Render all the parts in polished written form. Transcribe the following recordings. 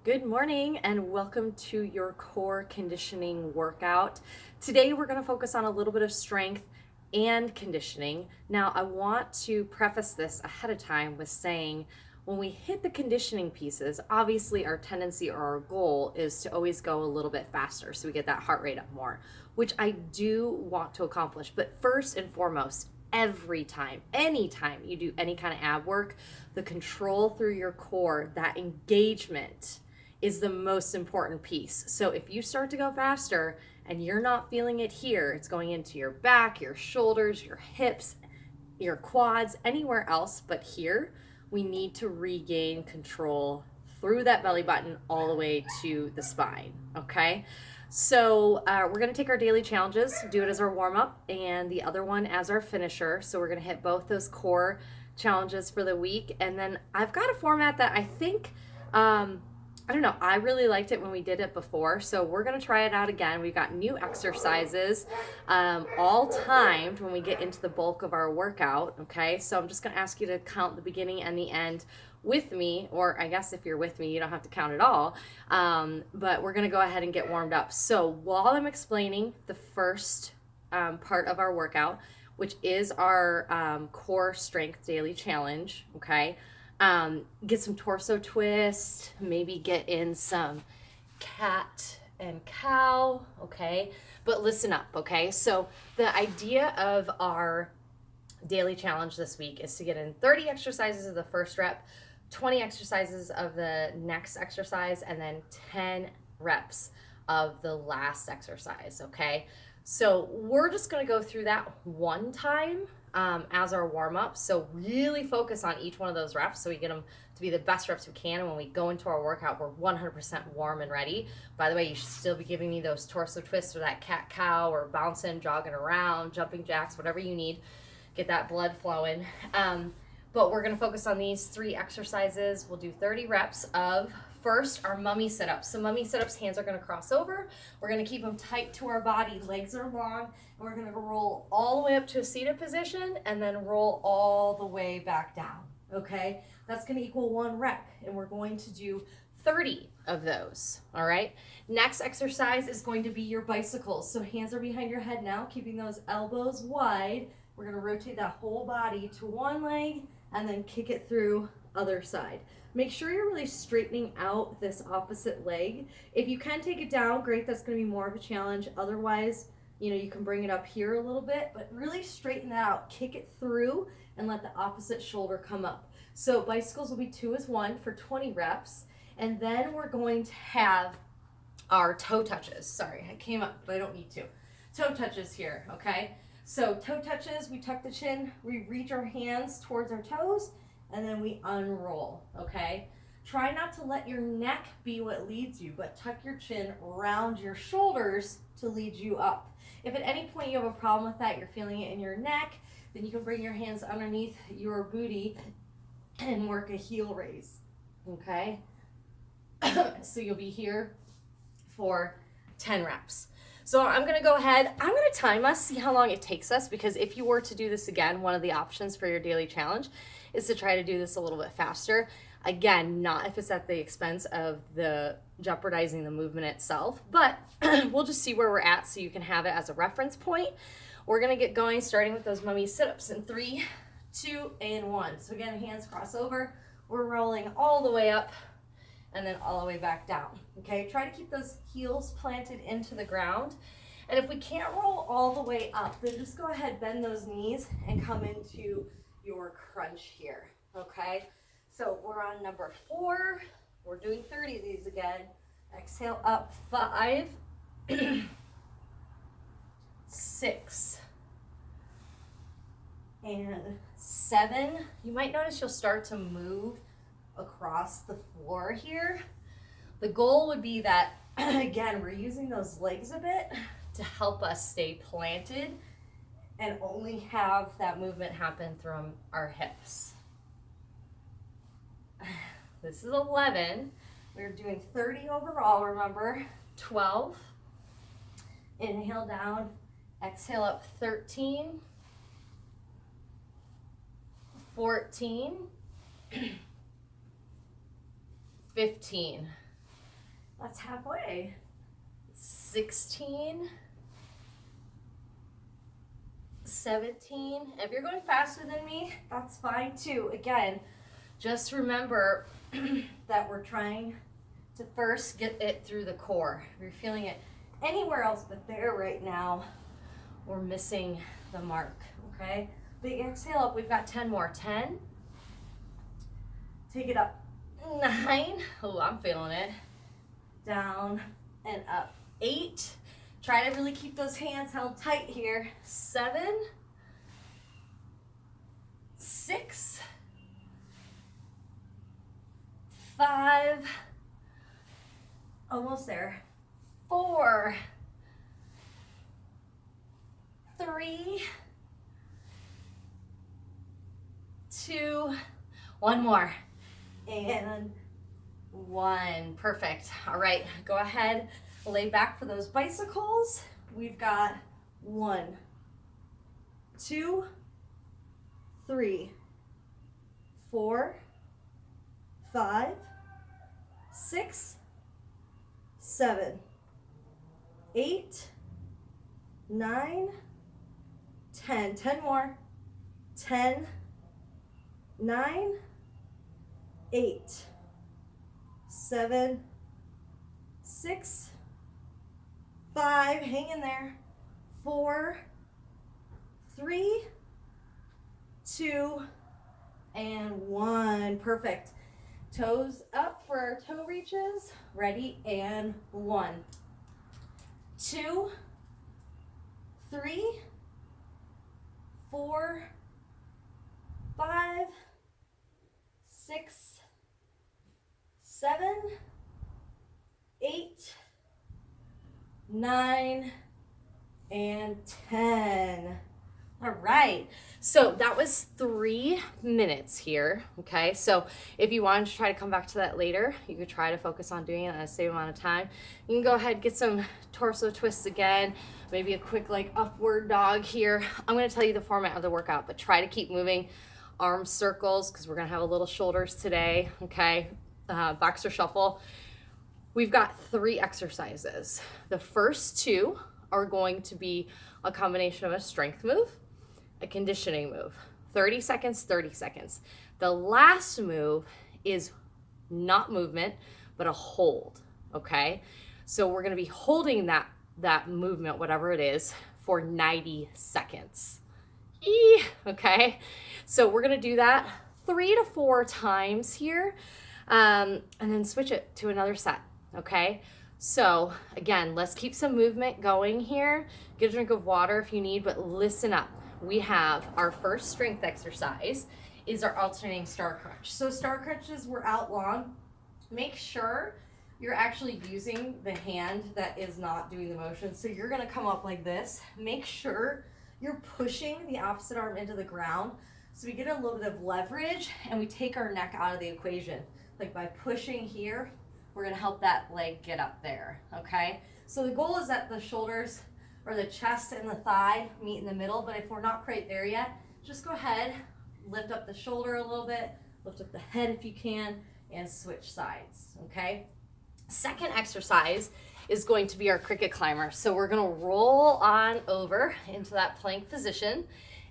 Good morning and welcome to your core conditioning workout. Today we're going to focus on a little bit of strength and conditioning. Now, I want to preface this ahead of time with saying when we hit the conditioning pieces, obviously our tendency or our goal is to always go a little bit faster so we get that heart rate up more, which I do want to accomplish. But first and foremost, every time, anytime you do any kind of ab work, the control through your core, that engagement is the most important piece. So if you start to go faster and you're not feeling it here, it's going into your back, your shoulders, your hips, your quads, anywhere else but here, we need to regain control through that belly button all the way to the spine, okay? So we're gonna take our daily challenges, do it as our warm up, and the other one as our finisher. So we're gonna hit both those core challenges for the week. And then I've got a format that I think, I don't know, I really liked it when we did it before. So we're gonna try it out again. We've got new exercises, all timed when we get into the bulk of our workout, okay? So I'm just gonna ask you to count the beginning and the end with me, or I guess if you're with me, you don't have to count it all. But we're gonna go ahead and get warmed up. So while I'm explaining the first part of our workout, which is our core strength daily challenge, okay? Get some torso twist, maybe get in some cat and cow, okay? But listen up, okay? So the idea of our daily challenge this week is to get in 30 exercises of the first rep, 20 exercises of the next exercise, and then 10 reps of the last exercise, okay? So we're just gonna go through that one time as our warm up. So really focus on each one of those reps so we get them to be the best reps we can. And when we go into our workout, we're 100% warm and ready. By the way, you should still be giving me those torso twists or that cat cow or bouncing, jogging around, jumping jacks, whatever you need. Get that blood flowing. But we're going to focus on these 3 exercises. We'll do 30 reps of first our mummy sit-ups. So mummy sit-ups, hands are going to cross over. We're going to keep them tight to our body. Legs are long. And we're going to roll all the way up to a seated position and then roll all the way back down. Okay? That's going to equal 1 rep. And we're going to do 30 of those. All right? Next exercise is going to be your bicycles. So hands are behind your head now, keeping those elbows wide. We're going to rotate that whole body to one leg and then kick it through other side. Make sure you're really straightening out this opposite leg. If you can take it down, great, that's going to be more of a challenge. Otherwise, you can bring it up here a little bit, but really straighten that out. Kick it through and let the opposite shoulder come up. So bicycles will be 2 as 1 for 20 reps. And then we're going to have our toe touches. Sorry, I came up, but I don't need to. Toe touches here, okay? So toe touches, we tuck the chin, we reach our hands towards our toes, and then we unroll, okay? Try not to let your neck be what leads you, but tuck your chin around your shoulders to lead you up. If at any point you have a problem with that, you're feeling it in your neck, then you can bring your hands underneath your booty and work a heel raise, okay? So you'll be here for 10 reps. So I'm going to go ahead, I'm going to time us, see how long it takes us, because if you were to do this again, one of the options for your daily challenge is to try to do this a little bit faster. Again, not if it's at the expense of the jeopardizing the movement itself, but we'll just see where we're at so you can have it as a reference point. We're going to get going starting with those mummy sit-ups in 3, 2, and 1. So again, hands cross over. We're rolling all the way up and then all the way back down, okay? Try to keep those heels planted into the ground. And if we can't roll all the way up, then just go ahead, bend those knees and come into your crunch here, okay? So we're on number 4. We're doing 30 of these again. Exhale up, 5, 6, and 7. You might notice you'll start to move across the floor here. The goal would be that, again, we're using those legs a bit to help us stay planted and only have that movement happen from our hips. This is 11. We're doing 30 overall, remember. 12. Inhale down, exhale up, 13, 14, 15, That's halfway. 16, 17. If you're going faster than me, that's fine too. Again, just remember that we're trying to first get it through the core. If you're feeling it anywhere else but there right now, we're missing the mark, okay? Big exhale up, we've got 10 more. 10, take it up. 9, oh, I'm feeling it. Down and up. 8, try to really keep those hands held tight here. 7, 6, 5, almost there. 4, 3, 2, one more, and 1. Perfect. All right, go ahead, lay back for those bicycles. We've got 1, 2, 3, 4, 5, 6, 7, 8, 9, 10. 10 more. 10, 9, 8, 7, 6, 5, hang in there. 4, 3, 2, and 1. Perfect. Toes up for our toe reaches. Ready, and 1, 2, 3, 4, 5, 6, 7, 8, 9, and 10. All right, so that was 3 minutes here, okay? So if you wanted to try to come back to that later, you could try to focus on doing it in the same amount of time. You can go ahead, get some torso twists again, maybe a quick like upward dog here. I'm gonna tell you the format of the workout, but try to keep moving. Arm circles, because we're gonna have a little shoulders today, okay? Boxer shuffle. We've got 3 exercises. The first 2 are going to be a combination of a strength move, a conditioning move. 30 seconds, 30 seconds. The last move is not movement, but a hold, okay? So we're gonna be holding that movement, whatever it is, for 90 seconds. Okay, so we're gonna do that 3 to 4 times here, and then switch it to another set, okay? So again, let's keep some movement going here. Get a drink of water if you need, but listen up. We have our first strength exercise is our alternating star crunch. So star crunches were out long. Make sure you're actually using the hand that is not doing the motion. So you're gonna come up like this. Make sure you're pushing the opposite arm into the ground so we get a little bit of leverage and we take our neck out of the equation. Like by pushing here, we're gonna help that leg get up there, okay? So the goal is that the shoulders or the chest and the thigh meet in the middle, but if we're not quite there yet, just go ahead, lift up the shoulder a little bit, lift up the head if you can, and switch sides, okay? Second exercise is going to be our cricket climber. So we're gonna roll on over into that plank position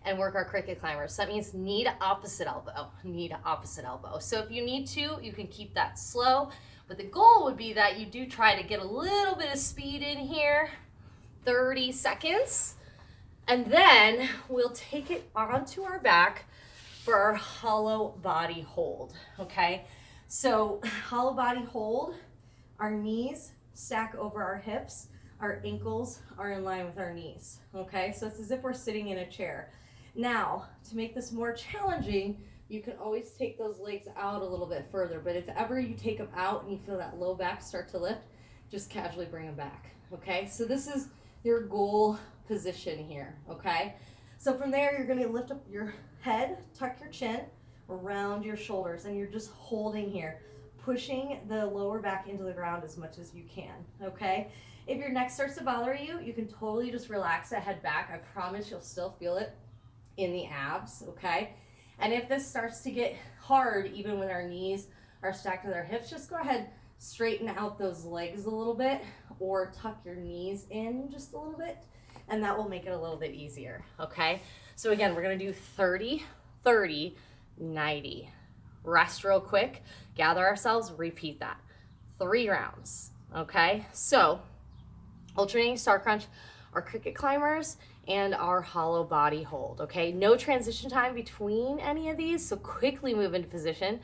and work our cricket climber. So that means knee to opposite elbow, knee to opposite elbow. So if you need to, you can keep that slow, but the goal would be that you do try to get a little bit of speed in here, 30 seconds, and then we'll take it onto our back for our hollow body hold, okay? So hollow body hold, our knees stack over our hips, our ankles are in line with our knees, okay? So it's as if we're sitting in a chair. Now, to make this more challenging, you can always take those legs out a little bit further, but if ever you take them out and you feel that low back start to lift, just casually bring them back, okay? So this is your goal position here, okay? So from there, you're gonna lift up your head, tuck your chin, around your shoulders, and you're just holding here, pushing the lower back into the ground as much as you can, okay? If your neck starts to bother you, you can totally just relax that head back. I promise you'll still feel it in the abs, okay? And if this starts to get hard, even when our knees are stacked with our hips, just go ahead, straighten out those legs a little bit or tuck your knees in just a little bit, and that will make it a little bit easier, okay? So again, we're gonna do 30, 30, 90. Rest real quick, gather ourselves, repeat that. 3 rounds, okay? So, alternating star crunch, our cricket climbers, and our hollow body hold, okay? No transition time between any of these, so quickly move into position.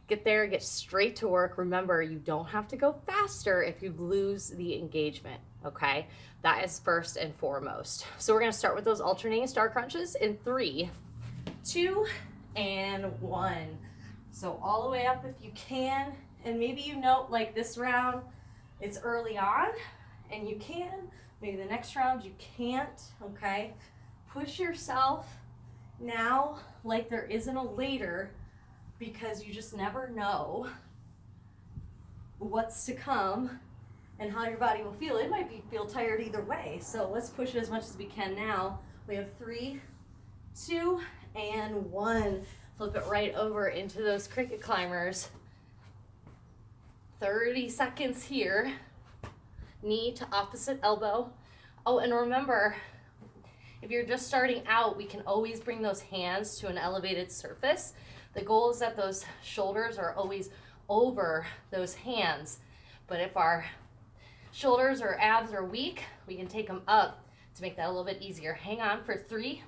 Get there, get straight to work. Remember, you don't have to go faster if you lose the engagement, okay? That is first and foremost. So we're gonna start with those alternating star crunches in 3, 2, and 1. So all the way up if you can, and maybe you note like this round, it's early on, and you can, maybe the next round you can't, okay? Push yourself now like there isn't a later, because you just never know what's to come and how your body will feel. It might feel tired either way, so let's push it as much as we can now. We have 3, 2, and 1. Flip it right over into those cricket climbers. 30 seconds here. Knee to opposite elbow. Oh, and remember, if you're just starting out, we can always bring those hands to an elevated surface. The goal is that those shoulders are always over those hands. But if our shoulders or abs are weak, we can take them up to make that a little bit easier. Hang on for 3,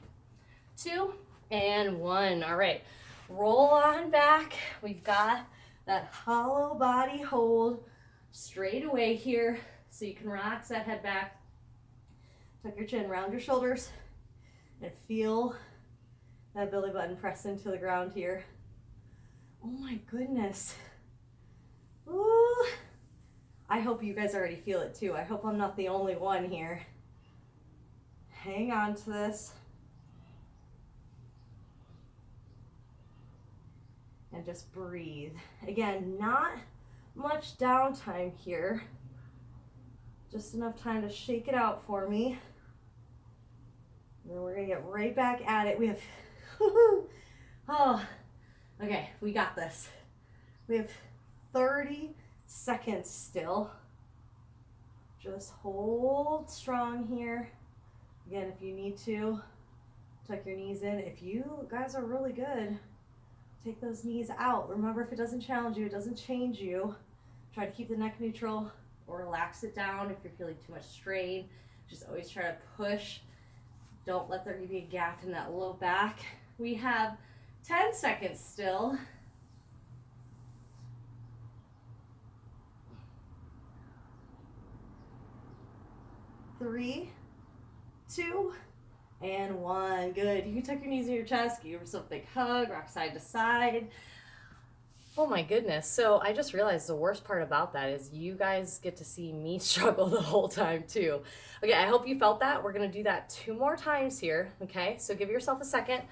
2, and 1. All right, roll on back. We've got that hollow body hold straight away here, so you can relax that head back. Tuck your chin, round your shoulders, and feel that belly button press into the ground here. Oh my goodness. Ooh. I hope you guys already feel it too. I hope I'm not the only one here. Hang on to this. And just breathe. Again, not much downtime here. Just enough time to shake it out for me. And then we're gonna get right back at it. We have, oh, okay, we got this. We have 30 seconds still. Just hold strong here. Again, if you need to, tuck your knees in. If you guys are really good, take those knees out. Remember, if it doesn't challenge you, it doesn't change you. Try to keep the neck neutral or relax it down if you're feeling too much strain. Just always try to push. Don't let there be a gap in that low back. We have 10 seconds still. 3, 2, and 1. Good. You can tuck your knees in your chest, give yourself a big hug, rock side to side. Oh my goodness. So I just realized the worst part about that is you guys get to see me struggle the whole time too. Okay, I hope you felt that. We're gonna do that 2 more times here, okay? So give yourself a second,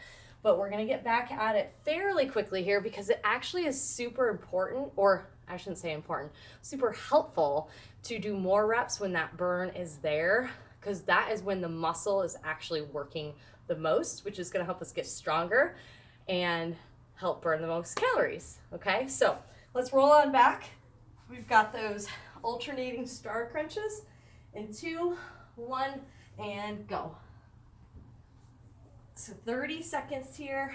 but we're gonna get back at it fairly quickly here because it actually is super important, or I shouldn't say important, super helpful to do more reps when that burn is there, because that is when the muscle is actually working the most, which is gonna help us get stronger and help burn the most calories, okay? So let's roll on back. We've got those alternating star crunches in 2, 1, and go. So 30 seconds here.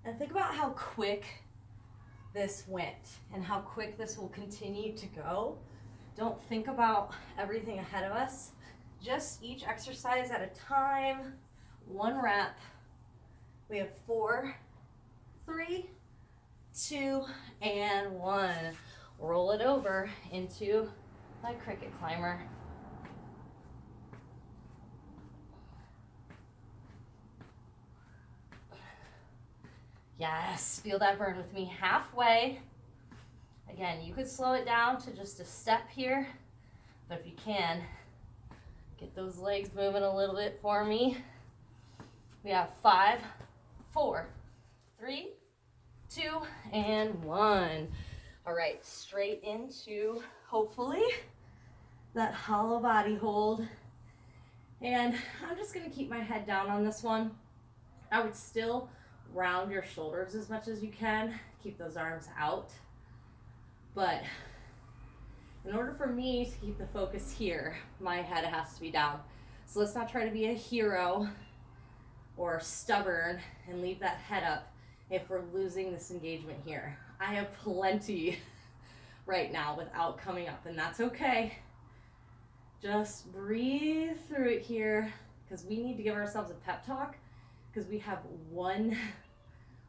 And think about how quick this went and how quick this will continue to go. Don't think about everything ahead of us. Just each exercise at a time, 1 rep. We have 4, 3, 2, and 1. Roll it over into my cricket climber. Yes, feel that burn with me halfway. Again, you could slow it down to just a step here, but if you can, get those legs moving a little bit for me. We have 5, 4, 3, 2, and 1. All right, straight into, hopefully, that hollow body hold. And I'm just gonna keep my head down on this one. I would still round your shoulders as much as you can. Keep those arms out. But in order for me to keep the focus here, my head has to be down. So let's not try to be a hero or stubborn and leave that head up if we're losing this engagement here. I have plenty right now without coming up, and that's okay. Just breathe through it here, because we need to give ourselves a pep talk, because we have one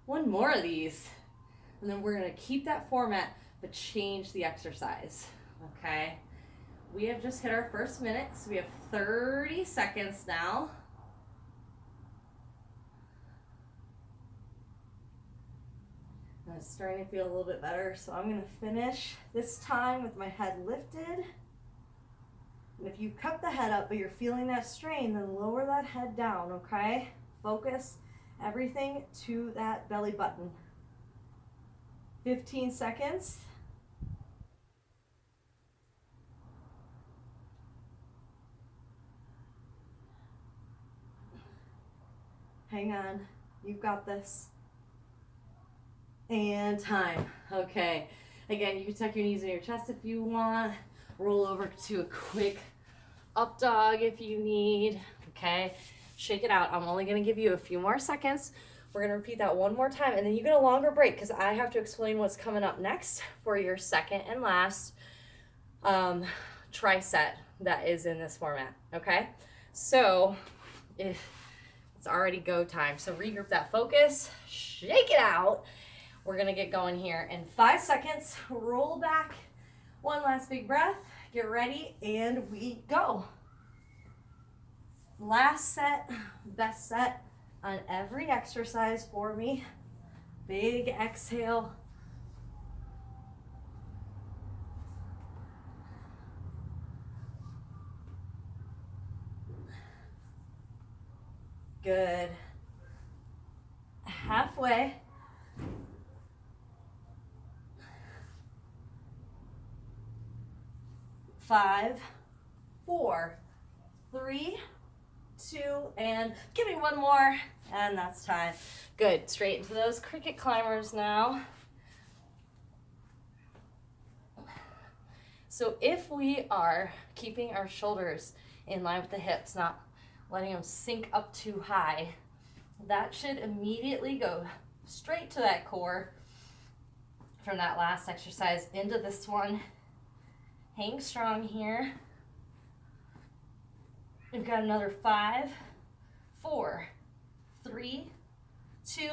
more of these, and then we're going to keep that format but change the exercise. Okay, we have just hit our first minute, so we have 30 seconds now. And it's starting to feel a little bit better, so I'm going to finish this time with my head lifted. And if you cup the head up but you're feeling that strain, then lower that head down, okay? Focus everything to that belly button. 15 seconds. Hang on, you've got this. And time. Okay. Again, you can tuck your knees in your chest if you want. Roll over to a quick up dog if you need. Okay. Shake it out. I'm only going to give you a few more seconds. We're going to repeat that one more time, and then you get a longer break because I have to explain what's coming up next for your second and last tri-set that is in this format. Okay. So it's already go time. So regroup that focus, shake it out. We're gonna get going here in 5 seconds. Roll back, one last big breath, get ready, and we go. Last set, best set on every exercise for me. Big exhale. Good. Halfway. 5, 4, 3, 2, and give me one more, and that's time. Good. Straight into those cricket climbers now. So if we are keeping our shoulders in line with the hips, not letting them sink up too high, that should immediately go straight to that core from that last exercise into this one. Hang strong here. We've got another 5, 4, 3, 2,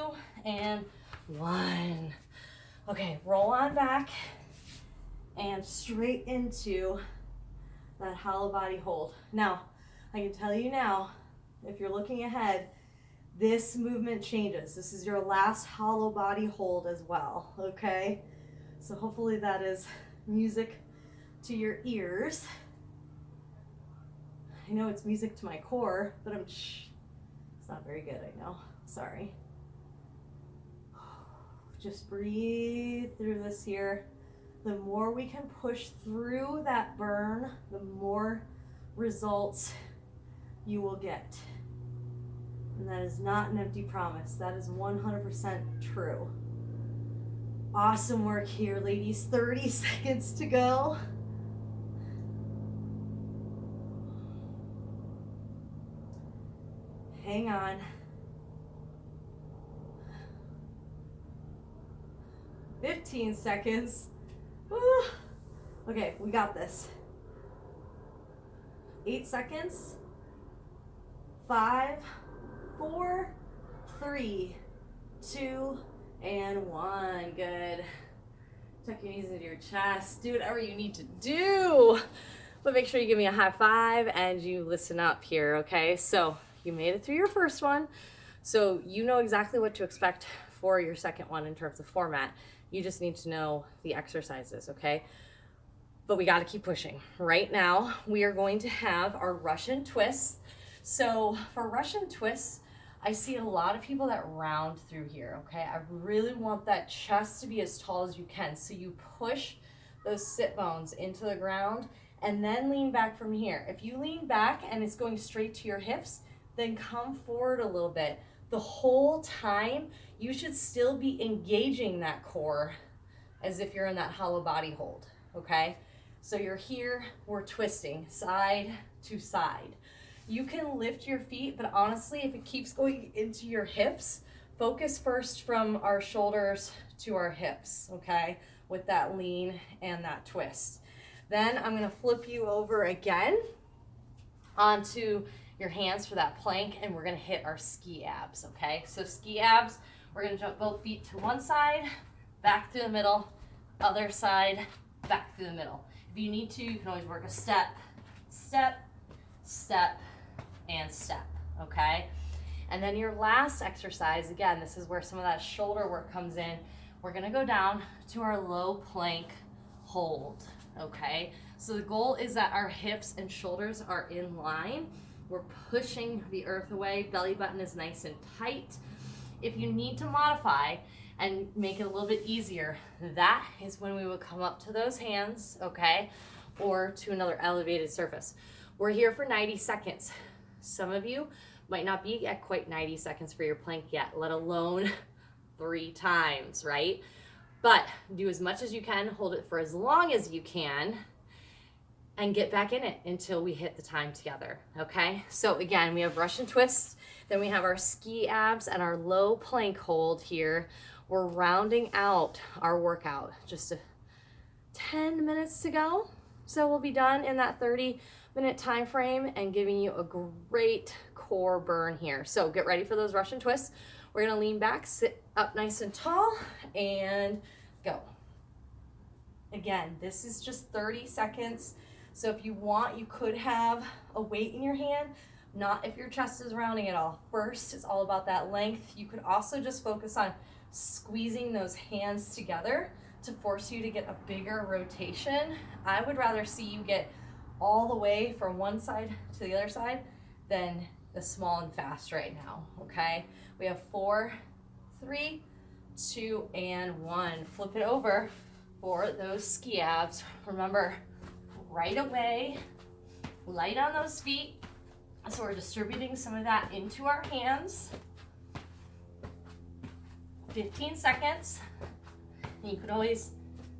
and 1. Okay, roll on back and straight into that hollow body hold. Now, I can tell you now, if you're looking ahead, this movement changes. This is your last hollow body hold as well, okay? So hopefully that is music to your ears. I know it's music to my core, but it's not very good, I know. Sorry. Just breathe through this here. The more we can push through that burn, the more results you will get. And that is not an empty promise. That is 100% true. Awesome work here, ladies. 30 seconds to go. Hang on. 15 seconds. Woo. Okay, we got this. 8 seconds. 5, 4, 3, 2, and 1. Good. Tuck your knees into your chest. Do whatever you need to do. But make sure you give me a high five and you listen up here, okay? So you made it through your first one. So you know exactly what to expect for your second one in terms of format. You just need to know the exercises, okay? But we got to keep pushing. Right now, we are going to have our Russian twists. So for Russian twists, I see a lot of people that round through here, okay? I really want that chest to be as tall as you can. So you push those sit bones into the ground and then lean back from here. If you lean back and it's going straight to your hips, then come forward a little bit. the whole time, you should still be engaging that core as if you're in that hollow body hold, okay? So you're here, we're twisting side to side. You can lift your feet, but honestly, if it keeps going into your hips, focus first from our shoulders to our hips, okay? With that lean and that twist. Then I'm gonna flip you over again onto your hands for that plank, and we're gonna hit our ski abs, okay? So ski abs, we're gonna jump both feet to one side, back through the middle, other side, back through the middle. If you need to, you can always work a step, step, step, and step, okay? And then your last exercise, again, this is where some of that shoulder work comes in. We're gonna go down to our low plank hold, okay? So the goal is that our hips and shoulders are in line. We're pushing the earth away. Belly button is nice and tight. If you need to modify and make it a little bit easier, that is when we would come up to those hands, okay? Or to another elevated surface. We're here for 90 seconds. Some of you might not be at quite 90 seconds for your plank yet, let alone 3 times, right? But do as much as you can, hold it for as long as you can, and get back in it until we hit the time together, okay? So again, we have Russian twists, then we have our ski abs and our low plank hold here. We're rounding out our workout. Just 10 minutes to go. So we'll be done in that 30-minute time frame and giving you a great core burn here. So get ready for those Russian twists. We're gonna lean back, sit up nice and tall, and go. Again, this is just 30 seconds. So if you want, you could have a weight in your hand, not if your chest is rounding at all. First, it's all about that length. You could also just focus on squeezing those hands together to force you to get a bigger rotation. I would rather see you get all the way from one side to the other side than the small and fast right now, okay? We have 4, 3, 2, and 1. Flip it over for those ski abs. Remember, right away, light on those feet. So we're distributing some of that into our hands. 15 seconds. And you could always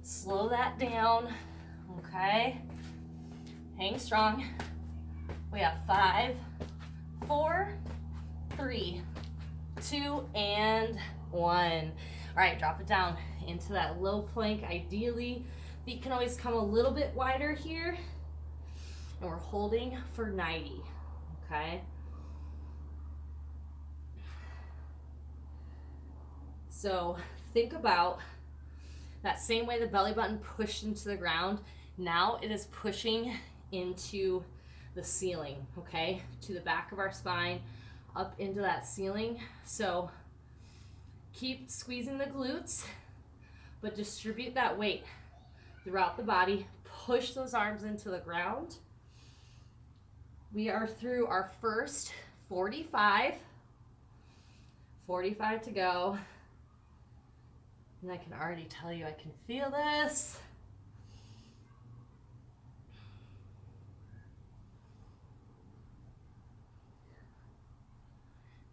slow that down, okay? Hang strong. We have 5, 4, 3, 2, and 1. All right, drop it down into that low plank. Ideally, feet can always come a little bit wider here. And we're holding for 90, okay? So think about that same way the belly button pushed into the ground. Now it is pushing into the ceiling, okay? To the back of our spine, up into that ceiling. So keep squeezing the glutes, but distribute that weight throughout the body. Push those arms into the ground. We are through our first 45. 45 to go. And I can already tell you I can feel this.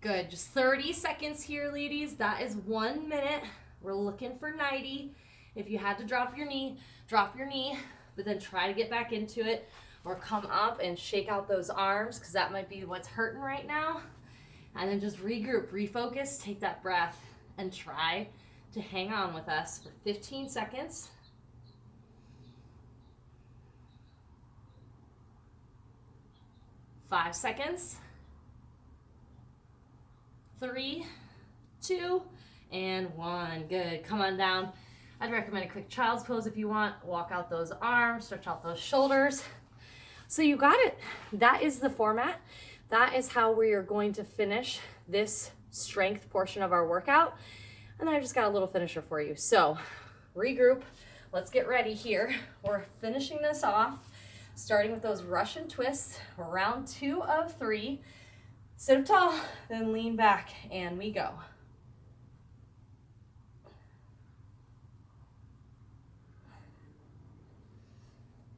Good, just 30 seconds here, ladies. That is 1 minute. We're looking for 90. If you had to drop your knee, but then try to get back into it, or come up and shake out those arms, because that might be what's hurting right now. And then just regroup, refocus, take that breath, and try to hang on with us for 15 seconds. 5 seconds. 3, 2, and 1. Good. Come on down. I'd recommend a quick child's pose if you want. Walk out those arms, stretch out those shoulders. So you got it. That is the format. That is how we are going to finish this strength portion of our workout. And then I just got a little finisher for you. So regroup. Let's get ready here. We're finishing this off, starting with those Russian twists, round 2 of 3. Sit up tall, then lean back, and we go.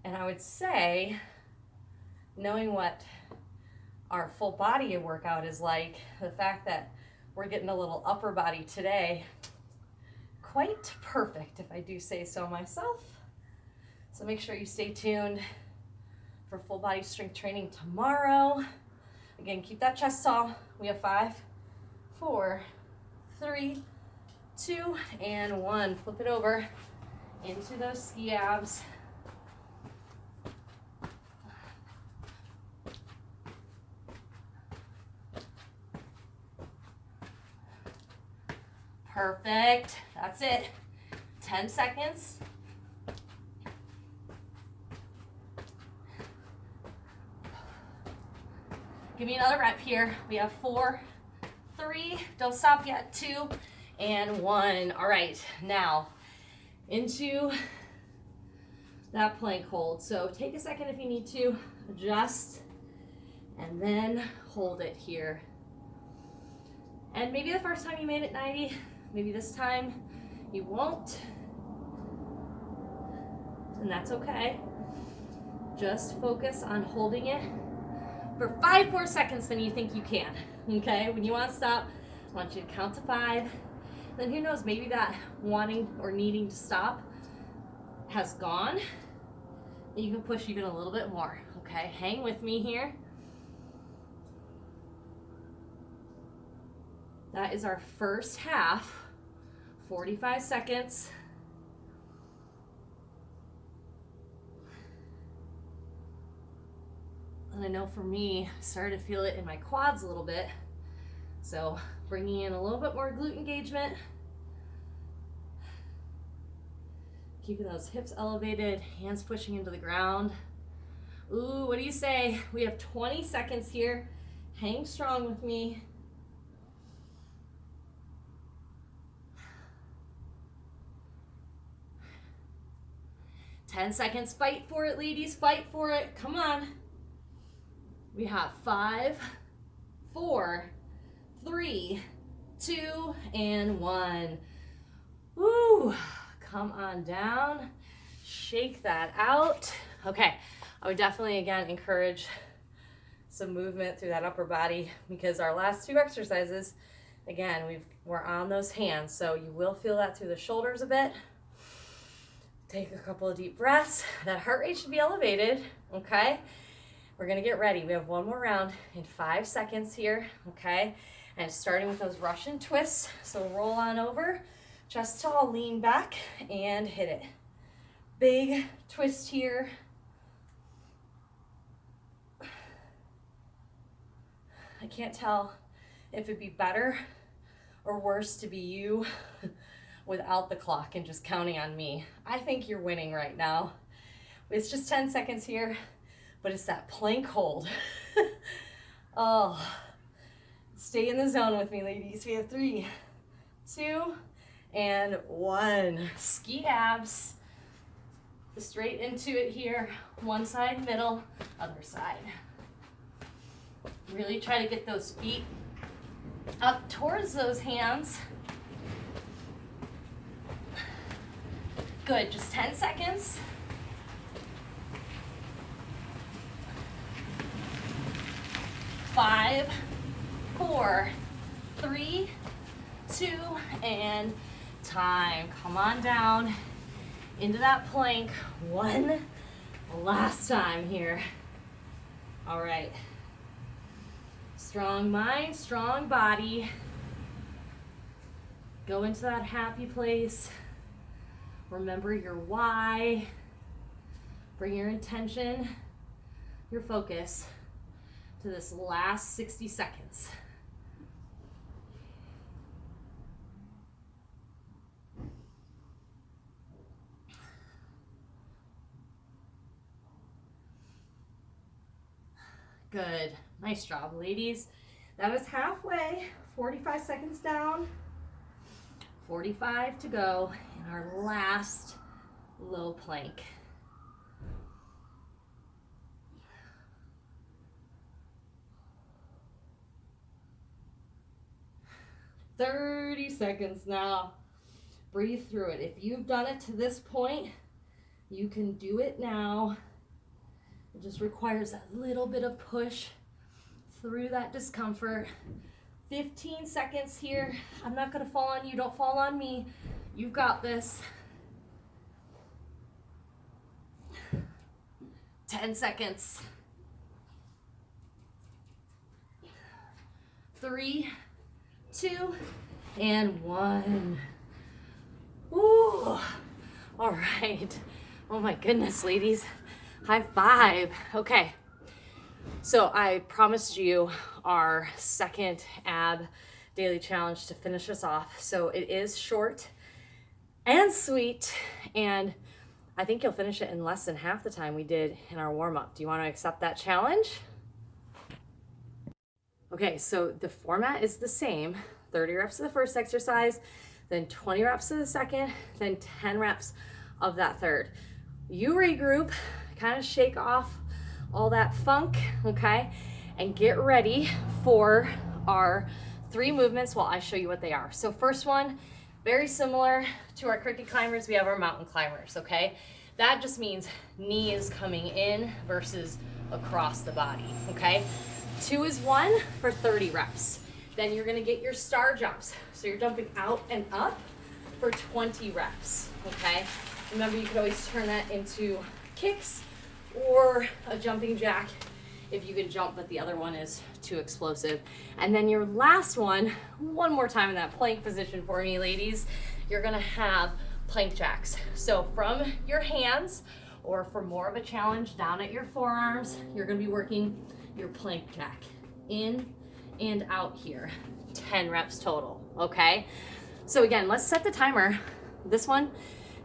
And I would say, knowing what our full body workout is like, the fact that We're getting a little upper body today. Quite perfect, if I do say so myself. So make sure you stay tuned for full body strength training tomorrow. Again, keep that chest tall. We have 5, 4, 3, 2, and 1. Flip it over into those ski abs. Perfect. That's it. 10 seconds. Give me another rep here. We have 4, 3, don't stop yet, 2, and 1. All right, now into that plank hold. So take a second if you need to, adjust, and then hold it here. And maybe the first time you made it 90, maybe this time you won't, and that's okay. Just focus on holding it for 5 more seconds than you think you can, okay? When you want to stop, I want you to count to 5. Then who knows, maybe that wanting or needing to stop has gone. And you can push even a little bit more, okay? Hang with me here. That is our first half, 45 seconds. And I know for me, I started to feel it in my quads a little bit. So bringing in a little bit more glute engagement. Keeping those hips elevated, hands pushing into the ground. Ooh, what do you say? We have 20 seconds here. Hang strong with me. Ten seconds. Fight for it, ladies. Fight for it. Come on. We have 5, 4, 3, 2, and 1. Woo! Come on down. Shake that out. Okay, I would definitely, again, encourage some movement through that upper body because our last 2 exercises, again, we're on those hands, so you will feel that through the shoulders a bit. Take a couple of deep breaths. That heart rate should be elevated, okay? We're gonna get ready. We have 1 more round in 5 seconds here, okay? And starting with those Russian twists. So roll on over, chest tall, lean back, and hit it. Big twist here. I can't tell if it'd be better or worse to be you without the clock and just counting on me. I think you're winning right now. It's just 10 seconds here, but it's that plank hold. Oh, stay in the zone with me, ladies. We have 3, 2, and 1. Ski abs. Straight into it here. One side, middle, other side. Really try to get those feet up towards those hands. Good, just 10 seconds. Five, 4, 3, 2, and time. Come on down into that plank. 1 last time here. All right. Strong mind, strong body. Go into that happy place. Remember your why. Bring your intention, your focus to this last 60 seconds. Good. Nice job, ladies. That was halfway. 45 seconds down. 45 to go in our last low plank. "30 seconds now." Breathe through it. If you've done it to this point, you can do it now. It just requires a little bit of push through that discomfort. 15 seconds here. I'm not gonna fall on you, don't fall on me. You've got this. 10 seconds. 3, 2, and 1. Ooh, all right. Oh my goodness, ladies. High five. Okay. So I promised you our second ab daily challenge to finish us off. So it is short and sweet, and I think you'll finish it in less than half the time we did in our warm-up. Do you want to accept that challenge? Okay, so the format is the same. 30 reps of the first exercise, then 20 reps of the second, then 10 reps of that third. You regroup, kind of shake off all that funk, okay? And get ready for our 3 movements while I show you what they are. So first one, very similar to our cricket climbers, we have our mountain climbers, okay? That just means knees coming in versus across the body, okay? 2 is 1 for 30 reps. Then you're gonna get your star jumps. So you're jumping out and up for 20 reps, okay? Remember, you could always turn that into kicks or a jumping jack if you can jump, but the other one is too explosive. And then your last one more time in that plank position for me, ladies, you're gonna have plank jacks. So from your hands, or for more of a challenge, down at your forearms, you're gonna be working your plank jack in and out here. 10 reps total, okay? So again, let's set the timer. This one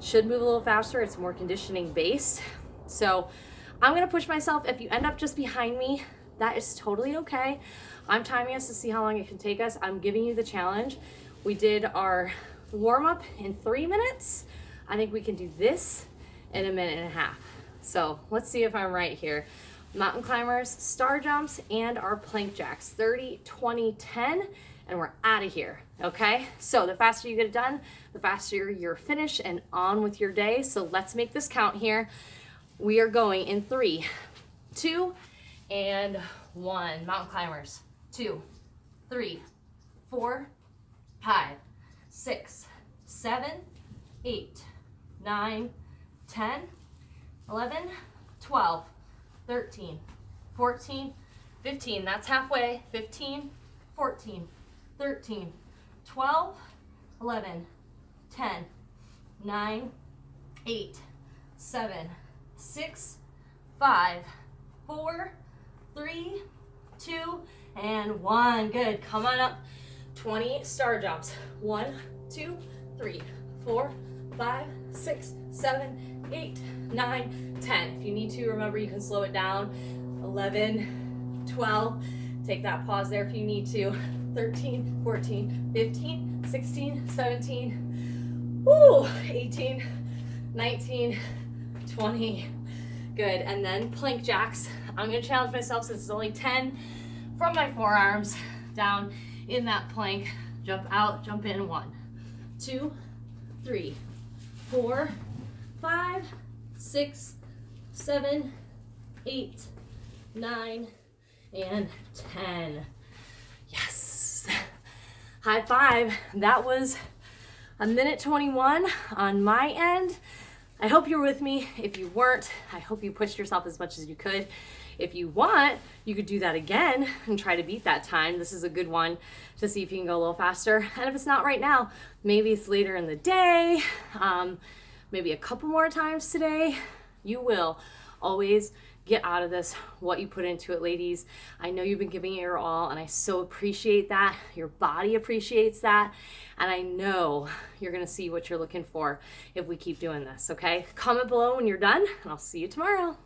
should move a little faster. It's more conditioning based. So I'm gonna push myself. If you end up just behind me, that is totally okay. I'm timing us to see how long it can take us. I'm giving you the challenge. We did our warm up in 3 minutes. I think we can do this in 1.5 minutes. So let's see if I'm right here. Mountain climbers, star jumps, and our plank jacks. 30, 20, 10, and we're out of here, okay? So the faster you get it done, the faster you're finished and on with your day. So let's make this count here. We are going in 3, 2, and 1. Mountain climbers. 2, 3, 4, 5, 6, 7, 8, 9, 10, 11, 12, 13, 14, 15. That's halfway. 15, 14, 13, 12, 11, 10, 9, 8, 7, 6, 5, 4, 3, 2, and 1. Good. Come on up. 20 star jumps. 1, 2, 3, 4, 5, 6, 7, 8, 9, 10. If you need to, remember you can slow it down. 11, 12. Take that pause there if you need to. 13, 14, 15, 16, 17, 18, 19, 20. Good. And then plank jacks. I'm going to challenge myself since it's only 10 from my forearms down in that plank. Jump out, jump in. 1, 2, 3, 4, 5, 6, 7, 8, 9, and 10. Yes. High five. That was 1:21 on my end. I hope you're with me. If you weren't, I hope you pushed yourself as much as you could. If you want, you could do that again and try to beat that time. This is a good one to see if you can go a little faster. And if it's not right now, maybe it's later in the day, maybe a couple more times today. You will always get out of this what you put into it, ladies. I know you've been giving it your all, and I so appreciate that. Your body appreciates that, and I know you're gonna see what you're looking for if we keep doing this, okay? Comment below when you're done, and I'll see you tomorrow.